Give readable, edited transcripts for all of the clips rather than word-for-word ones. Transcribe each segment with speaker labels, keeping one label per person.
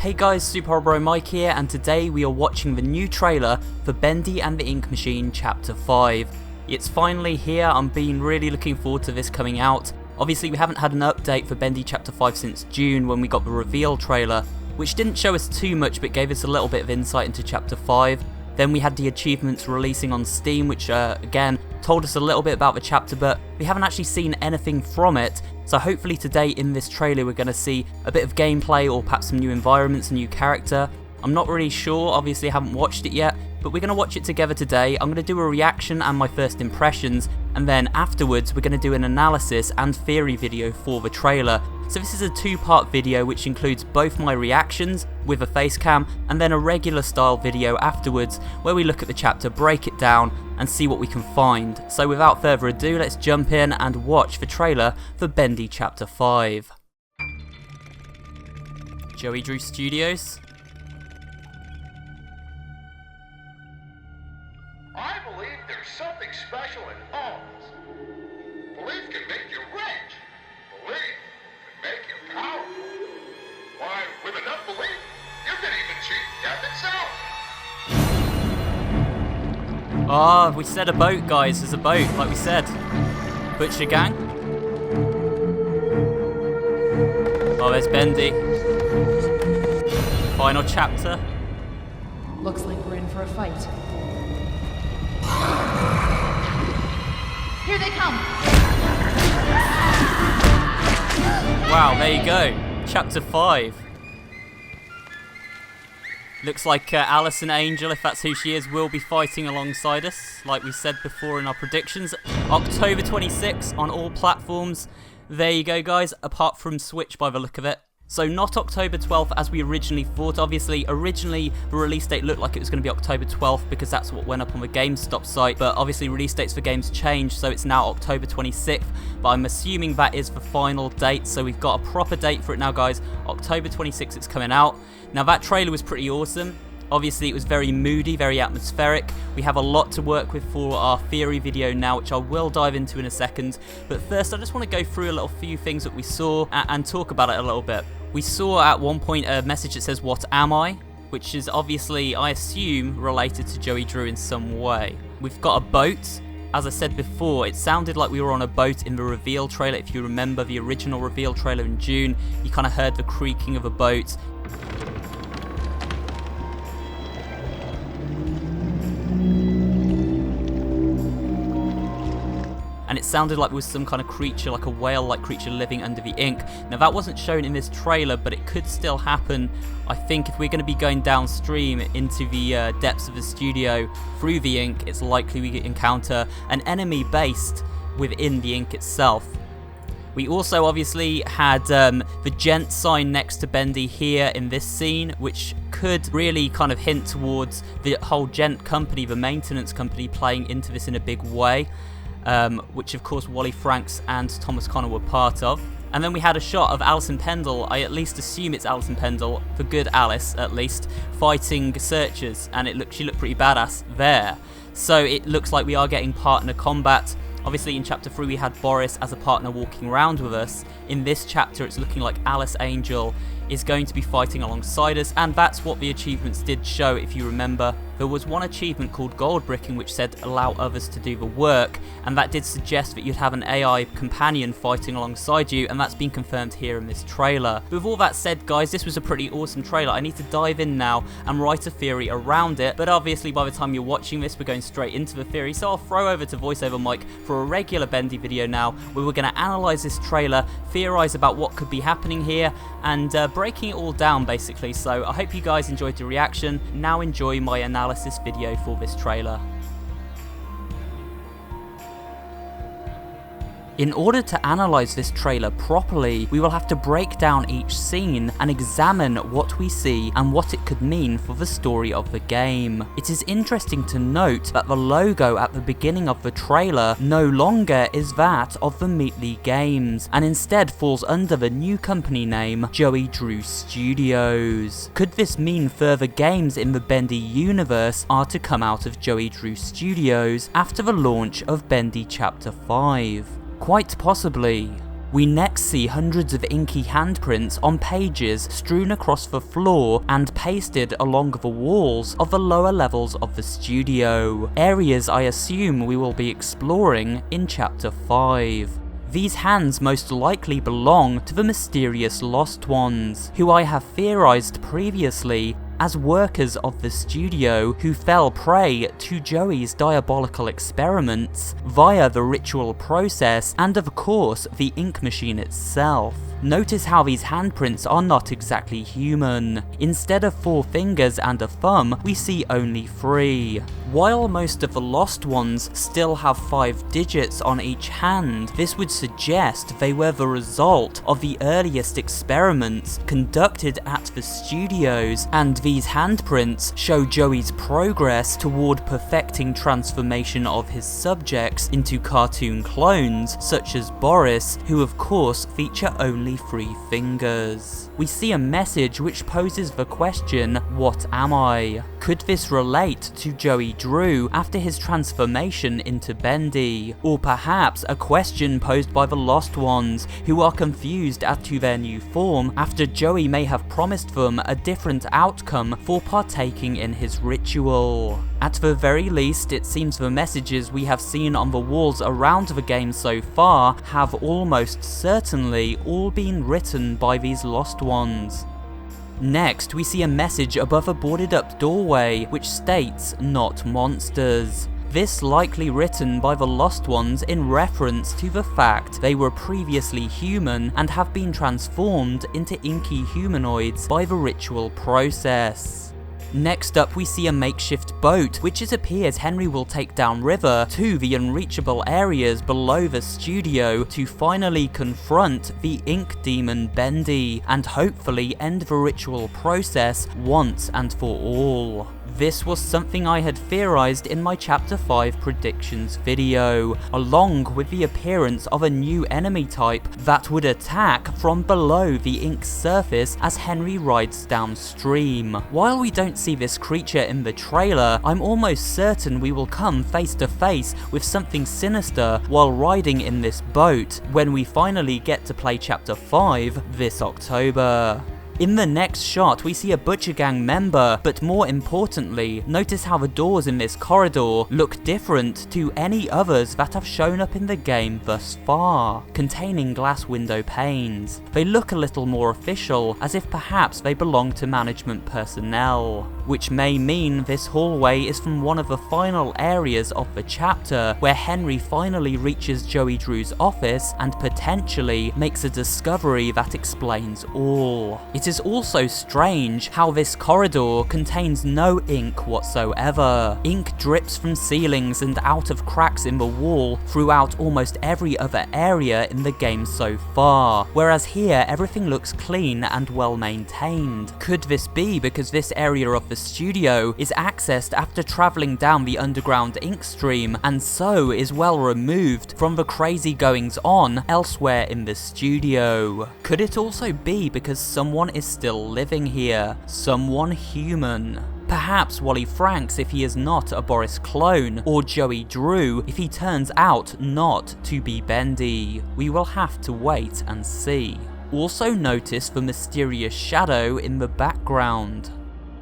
Speaker 1: Hey guys, SuperHorrorBro Mike here, and today we are watching the new trailer for Bendy and the Ink Machine Chapter 5. It's finally here. I'm really looking forward to this coming out. Obviously we haven't had an update for Bendy Chapter 5 since June when we got the reveal trailer, which didn't show us too much but gave us a little bit of insight into Chapter 5. Then we had the achievements releasing on Steam, which again told us a little bit about the chapter, but we haven't actually seen anything from it. So hopefully today in this trailer we're going to see a bit of gameplay or perhaps some new environments, a new character. I'm not really sure, obviously I haven't watched it yet, but we're going to watch it together today. I'm going to do a reaction and my first impressions, and then afterwards we're going to do an analysis and theory video for the trailer. So this is a two-part video which includes both my reactions with a face cam and then a regular style video afterwards where we look at the chapter, break it down and see what we can find. So without further ado, let's jump in and watch the trailer for Bendy Chapter 5. Joey Drew Studios.
Speaker 2: I believe there's something special in homes. Belief can make you rich. Belief can make you powerful. Why, with enough belief, you can even cheat death itself.
Speaker 1: Ah, we said a boat, guys. There's a boat, like we said. Butcher Gang. Oh, there's Bendy. Final chapter.
Speaker 3: Looks like we're in for a fight. Here they come!
Speaker 1: Wow, there you go. Chapter 5. Looks like Alice and Angel, if that's who she is, will be fighting alongside us, like we said before in our predictions. October 26 on all platforms. There you go, guys, apart from Switch by the look of it. So not October 12th as we originally thought. Obviously, originally the release date looked like it was going to be October 12th because that's what went up on the GameStop site. But obviously release dates for games changed, so it's now October 26th. But I'm assuming that is the final date, so we've got a proper date for it now, guys. October 26th it's coming out. Now that trailer was pretty awesome. Obviously it was very moody, very atmospheric. We have a lot to work with for our theory video now, which I will dive into in a second. But first I just want to go through a few things that we saw and talk about it a little bit. We saw at one point a message that says, "What am I?" which is obviously, I assume, related to Joey Drew in some way. We've got a boat. As I said before, it sounded like we were on a boat in the reveal trailer. If you remember the original reveal trailer in June, you kind of heard the creaking of a boat. And it sounded like there was some kind of creature, like a whale-like creature living under the ink. Now that wasn't shown in this trailer, but it could still happen. I think if we're going to be going downstream into the depths of the studio through the ink, it's likely we encounter an enemy based within the ink itself. We also obviously had the Gent sign next to Bendy here in this scene, which could really kind of hint towards the whole Gent company, the maintenance company, playing into this in a big way. Which of course Wally Franks and Thomas Connor were part of. And then we had a shot of Alison Pendle, I at least assume it's Alison Pendle, for good Alice at least, fighting searchers, and she looked pretty badass there. So it looks like we are getting partner combat. Obviously in Chapter 3 we had Boris as a partner walking around with us. In this chapter it's looking like Alice Angel is going to be fighting alongside us, and that's what the achievements did show. If you remember, there was one achievement called gold bricking which said allow others to do the work, and that did suggest that you'd have an AI companion fighting alongside you, and that's been confirmed here in this trailer. With all that said, guys, this was a pretty awesome trailer. I need to dive in now and write a theory around it, but obviously by the time you're watching this we're going straight into the theory, so I'll throw over to VoiceOver Mike for a regular Bendy video now where we're going to analyse this trailer, theorise about what could be happening here, and breaking it all down basically. So I hope you guys enjoyed the reaction. Now enjoy my analysis video for this trailer. In order to analyse this trailer properly, we will have to break down each scene and examine what we see and what it could mean for the story of the game. It is interesting to note that the logo at the beginning of the trailer no longer is that of the Meatly Games, and instead falls under the new company name Joey Drew Studios. Could this mean further games in the Bendy universe are to come out of Joey Drew Studios after the launch of Bendy Chapter 5? Quite possibly. We next see hundreds of inky handprints on pages strewn across the floor and pasted along the walls of the lower levels of the studio, areas I assume we will be exploring in Chapter 5. These hands most likely belong to the mysterious Lost Ones, who I have theorized previously as workers of the studio who fell prey to Joey's diabolical experiments via the ritual process and of course the ink machine itself. Notice how these handprints are not exactly human. Instead of 4 fingers and a thumb, we see only 3. While most of the Lost Ones still have 5 digits on each hand, this would suggest they were the result of the earliest experiments conducted at the studios, and these handprints show Joey's progress toward perfecting transformation of his subjects into cartoon clones, such as Boris, who of course feature only 3 fingers. We see a message which poses the question, what am I? Could this relate to Joey Drew after his transformation into Bendy? Or perhaps a question posed by the Lost Ones, who are confused as to their new form after Joey may have promised them a different outcome for partaking in his ritual. At the very least, it seems the messages we have seen on the walls around the game so far have almost certainly all been written by these Lost Ones. Next, we see a message above a boarded up doorway which states, "Not monsters." This likely written by the Lost Ones in reference to the fact they were previously human and have been transformed into inky humanoids by the ritual process. Next up, we see a makeshift boat, which it appears Henry will take downriver to the unreachable areas below the studio to finally confront the ink demon Bendy, and hopefully end the ritual process once and for all. This was something I had theorized in my Chapter 5 predictions video, along with the appearance of a new enemy type that would attack from below the ink's surface as Henry rides downstream. While we don't see this creature in the trailer, I'm almost certain we will come face to face with something sinister while riding in this boat when we finally get to play Chapter 5 this October. In the next shot, we see a Butcher Gang member, but more importantly, notice how the doors in this corridor look different to any others that have shown up in the game thus far, containing glass window panes. They look a little more official, as if perhaps they belong to management personnel, which may mean this hallway is from one of the final areas of the chapter, where Henry finally reaches Joey Drew's office and potentially makes a discovery that explains all. It is also strange how this corridor contains no ink whatsoever. Ink drips from ceilings and out of cracks in the wall throughout almost every other area in the game so far, whereas here everything looks clean and well maintained. Could this be because this area of the studio is accessed after travelling down the underground ink stream, and so is well removed from the crazy goings on elsewhere in the studio? Could it also be because someone is still living here, someone human? Perhaps Wally Franks if he is not a Boris clone, or Joey Drew if he turns out not to be Bendy. We will have to wait and see. Also notice the mysterious shadow in the background.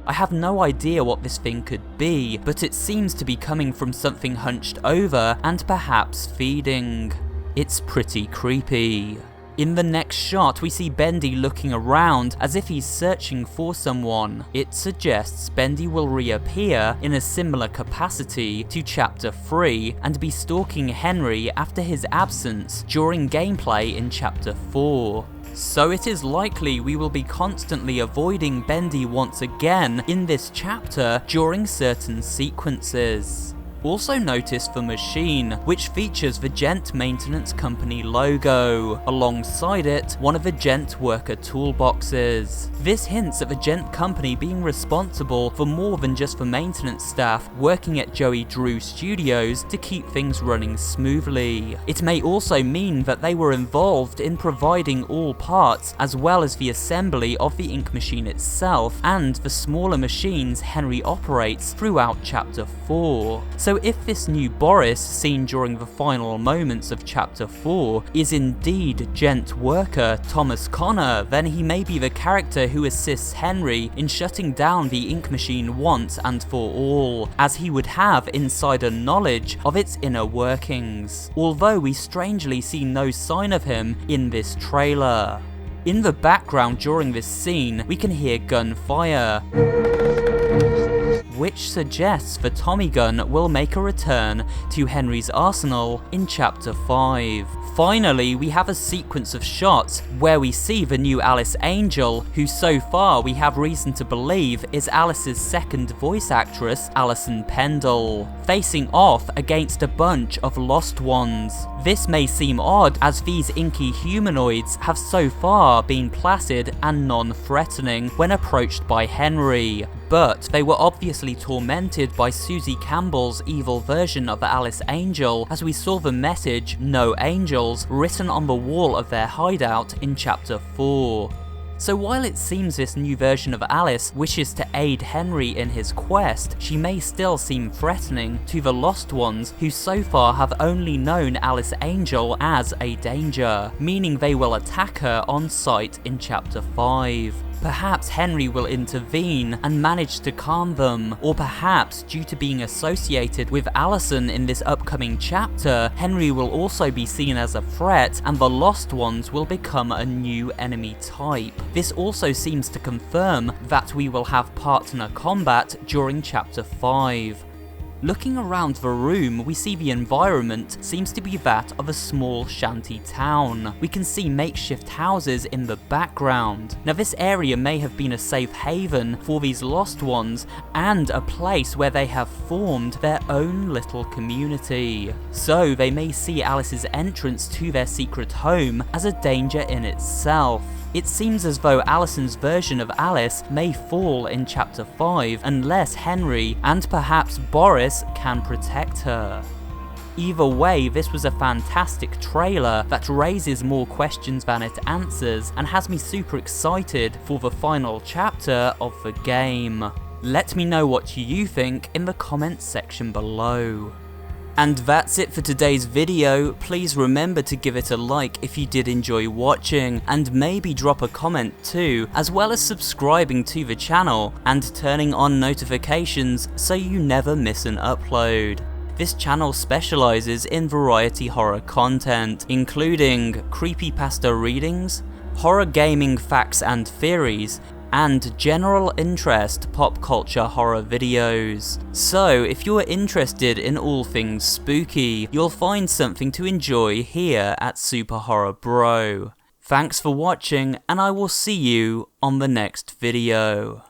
Speaker 1: I have no idea what this thing could be, but it seems to be coming from something hunched over and perhaps feeding. It's pretty creepy. In the next shot, we see Bendy looking around as if he's searching for someone. It suggests Bendy will reappear in a similar capacity to Chapter 3 and be stalking Henry after his absence during gameplay in Chapter 4. So it is likely we will be constantly avoiding Bendy once again in this chapter during certain sequences. Also notice the machine, which features the Gent Maintenance Company logo. Alongside it, one of the Gent worker toolboxes. This hints at the Gent Company being responsible for more than just the maintenance staff working at Joey Drew Studios to keep things running smoothly. It may also mean that they were involved in providing all parts, as well as the assembly of the ink machine itself, and the smaller machines Henry operates throughout Chapter 4. So So if this new Boris, seen during the final moments of Chapter 4, is indeed Gent worker Thomas Connor, then he may be the character who assists Henry in shutting down the ink machine once and for all, as he would have insider knowledge of its inner workings, although we strangely see no sign of him in this trailer. In the background during this scene, we can hear gunfire, which suggests the Tommy gun will make a return to Henry's arsenal in Chapter 5. Finally, we have a sequence of shots where we see the new Alice Angel, who so far we have reason to believe is Alice's second voice actress, Alison Pendle, facing off against a bunch of lost ones. This may seem odd, as these inky humanoids have so far been placid and non-threatening when approached by Henry, but they were obviously tormented by Susie Campbell's evil version of Alice Angel, as we saw the message "No Angels" written on the wall of their hideout in Chapter 4. So while it seems this new version of Alice wishes to aid Henry in his quest, she may still seem threatening to the Lost Ones, who so far have only known Alice Angel as a danger, meaning they will attack her on sight in Chapter 5. Perhaps Henry will intervene and manage to calm them, or perhaps due to being associated with Alison in this upcoming chapter, Henry will also be seen as a threat and the Lost Ones will become a new enemy type. This also seems to confirm that we will have partner combat during Chapter 5. Looking around the room, we see the environment seems to be that of a small shanty town. We can see makeshift houses in the background. Now this area may have been a safe haven for these Lost Ones, and a place where they have formed their own little community. So they may see Alice's entrance to their secret home as a danger in itself. It seems as though Alison's version of Alice may fall in Chapter 5 unless Henry, and perhaps Boris, can protect her. Either way, this was a fantastic trailer that raises more questions than it answers, and has me super excited for the final chapter of the game. Let me know what you think in the comments section below. And that's it for today's video. Please remember to give it a like if you did enjoy watching, and maybe drop a comment too, as well as subscribing to the channel and turning on notifications so you never miss an upload. This channel specializes in variety horror content, including creepypasta readings, horror gaming facts and theories, and general interest pop culture horror videos. So if you're interested in all things spooky, you'll find something to enjoy here at SuperHorrorBro. Thanks for watching, and I will see you on the next video.